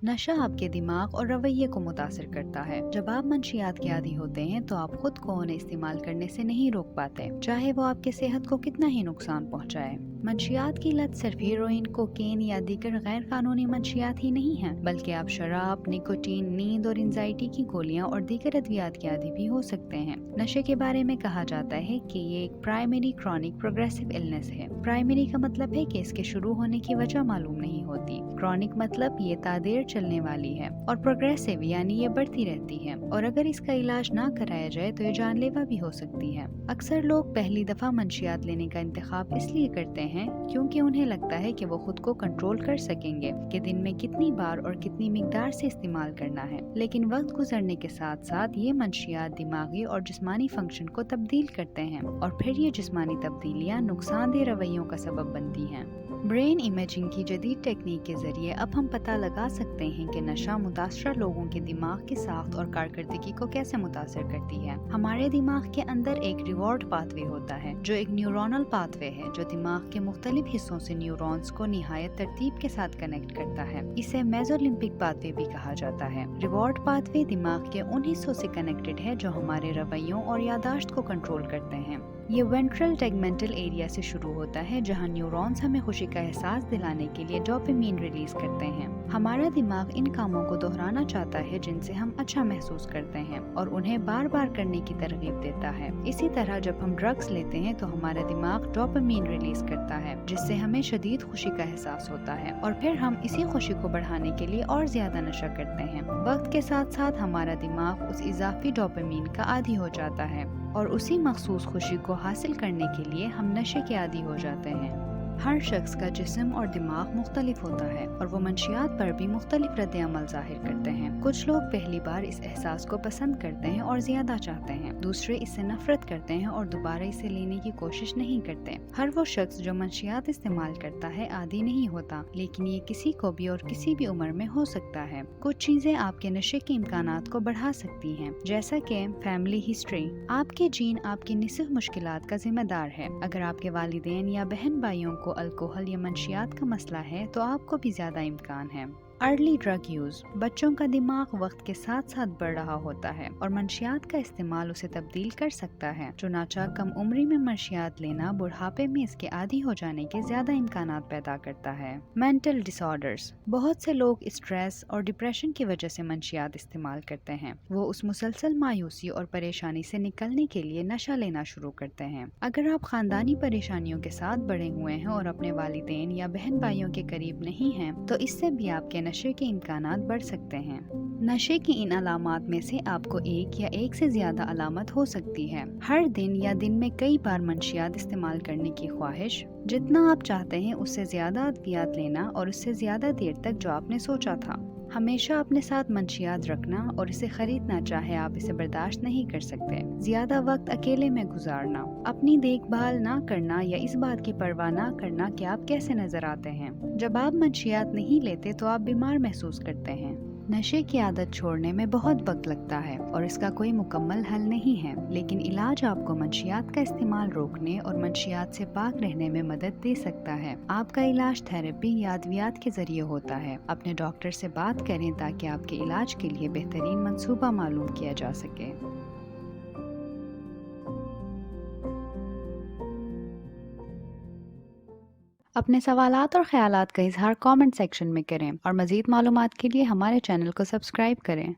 नशा आपके दिमाग और रवैये को मुतासिर करता है। जब आप मंशियात के आदी होते हैं तो आप खुद को उन्हें इस्तेमाल करने से नहीं रोक पाते, चाहे वो आपके सेहत को कितना ही नुकसान पहुंचाए। मंशियात की लत सिर्फ हीरोइन, कोकेन या दीगर गैर कानूनी मंशियात ही नहीं है, बल्कि आप शराब, निकोटीन, नींद और एंजाइटी की गोलियां और दीगर अद्वियात के आदी भी हो सकते हैं। नशे के बारे में कहा जाता है कि ये एक प्राइमरी क्रॉनिक प्रोग्रेसिव इलनेस है। प्राइमरी का मतलब है कि इसके शुरू होने की वजह मालूम नहीं होती। क्रॉनिक मतलब ये तादेर चलने वाली है, और प्रोग्रेसिव यानी ये बढ़ती रहती है, और अगर इसका इलाज ना कराया जाए तो ये जानलेवा भी हो सकती है। अक्सर लोग पहली दफा मंशियात लेने का इंतखाब इसलिए करते हैं क्योंकि उन्हें लगता है कि वो खुद को कंट्रोल कर सकेंगे कि दिन में कितनी बार और कितनी मिकदार से इस्तेमाल करना है। लेकिन वक्त गुजरने के साथ साथ ये मंशियात दिमागी और जिस्मानी फंक्शन को तब्दील करते हैं, और फिर ये जिस्मानी तब्दीलियाँ नुकसानदेह रवैयों का सबब बनती हैं। ब्रेन इमेजिंग की जदीद टेक्निक के जरिए अब हम पता लगा सकते हैं कि नशा मुतासरा लोगों के दिमाग की साख्त और कारकर्दगी को कैसे मुतासर करती है। हमारे दिमाग के अंदर एक रिवॉर्ड पाथवे होता है, जो एक न्यूरोनल पाथवे है जो दिमाग के मुख्तलिफ हिस्सों से न्यूरॉन्स को निहायत तरतीब के साथ कनेक्ट करता है। इसे मेसोलिम्पिक पाथवे भी कहा जाता है। रिवॉर्ड पाथवे दिमाग के उन हिस्सों से कनेक्टेड है जो हमारे रवैयों और यादाश्त को कंट्रोल करते हैं। ये वेंट्रल टेगमेंटल एरिया से शुरू होता है, जहां न्यूरॉन्स हमें खुशी का एहसास दिलाने के लिए डोपामिन रिलीज करते हैं। हमारा दिमाग इन कामों को दोहराना चाहता है जिनसे हम अच्छा महसूस करते हैं, और उन्हें बार बार करने की तरगीब देता है। इसी तरह जब हम ड्रग्स लेते हैं तो हमारा दिमाग डोपामिन रिलीज करता है, जिससे हमें शदीद खुशी का एहसास होता है, और फिर हम इसी खुशी को बढ़ाने के लिए और ज्यादा नशा करते हैं। वक्त के साथ साथ हमारा दिमाग उस इजाफी डोपामिन का आदी हो जाता है, और उसी मखसूस खुशी को हासिल करने के लिए हम नशे के आदी हो जाते हैं। हर शख्स का जिस्म और दिमाग मुख्तलिफ होता है, और वो मंशियात पर भी मुख्तलिफ रद्द अमल जाहिर करते हैं। कुछ लोग पहली बार इस एहसास को पसंद करते हैं और ज्यादा चाहते हैं, दूसरे इससे नफरत करते हैं और दोबारा इसे लेने की कोशिश नहीं करते। हर वो शख्स जो मंशियात इस्तेमाल करता है आदी नहीं होता, लेकिन ये किसी को भी और किसी भी उम्र में हो सकता है। कुछ चीजें आपके नशे के इम्कानात को बढ़ा सकती हैं, जैसा कि फैमिली हिस्ट्री। आपके जीन आपकी निस्फ मुश्किलात का जिम्मेदार है। अगर आपके वालिदैन या बहन भाइयों को अल्कोहल या मंशियात का मसला है तो आपको भी ज्यादा इम्कान है। Early drug use. बच्चों का दिमाग वक्त के साथ साथ बढ़ रहा होता है, और मंशियात का इस्तेमाल उसे तब्दील कर सकता है। चुनाचा कम उम्री में मंशियात लेना बुढ़ापे में इसके आदी हो जाने के ज्यादा इम्कानात पैदा करता है। Mental disorders. बहुत से लोग स्ट्रेस और डिप्रेशन की वजह से मंशियात इस्तेमाल करते हैं। वो उस मुसलसल मायूसी और परेशानी से निकलने के लिए नशा लेना शुरू करते हैं। अगर आप खानदानी परेशानियों के साथ बड़े हुए हैं और अपने वालिदैन या बहन भाइयों के करीब नहीं हैं, तो इससे भी आपके नशे के इम्कानात बढ़ सकते हैं। नशे की इन अलामात में से आपको एक या एक से ज्यादा अलामत हो सकती है। हर दिन या दिन में कई बार मंशियात इस्तेमाल करने की ख्वाहिश, जितना आप चाहते हैं उससे ज्यादा अद्वियात लेना, और उससे ज्यादा देर तक जो आपने सोचा था। हमेशा अपने साथ मंशियात रखना और इसे खरीदना चाहे आप इसे बर्दाश्त नहीं कर सकते। ज्यादा वक्त अकेले में गुजारना, अपनी देखभाल ना करना या इस बात की परवाह ना करना कि आप कैसे नजर आते हैं। जब आप मंशियात नहीं लेते तो आप बीमार महसूस करते हैं। नशे की आदत छोड़ने में बहुत वक्त लगता है और इसका कोई मुकम्मल हल नहीं है, लेकिन इलाज आपको मंशियात का इस्तेमाल रोकने और मंशियात से पाक रहने में मदद दे सकता है। आपका इलाज थेरेपी या अद्वियात के जरिए होता है। अपने डॉक्टर से बात करें ताकि आपके इलाज के लिए बेहतरीन मंसूबा मालूम किया जा सके। अपने सवालात और ख्यालात का इजहार कमेंट सेक्शन में करें, और मज़ीद मालूमात के लिए हमारे चैनल को सब्सक्राइब करें।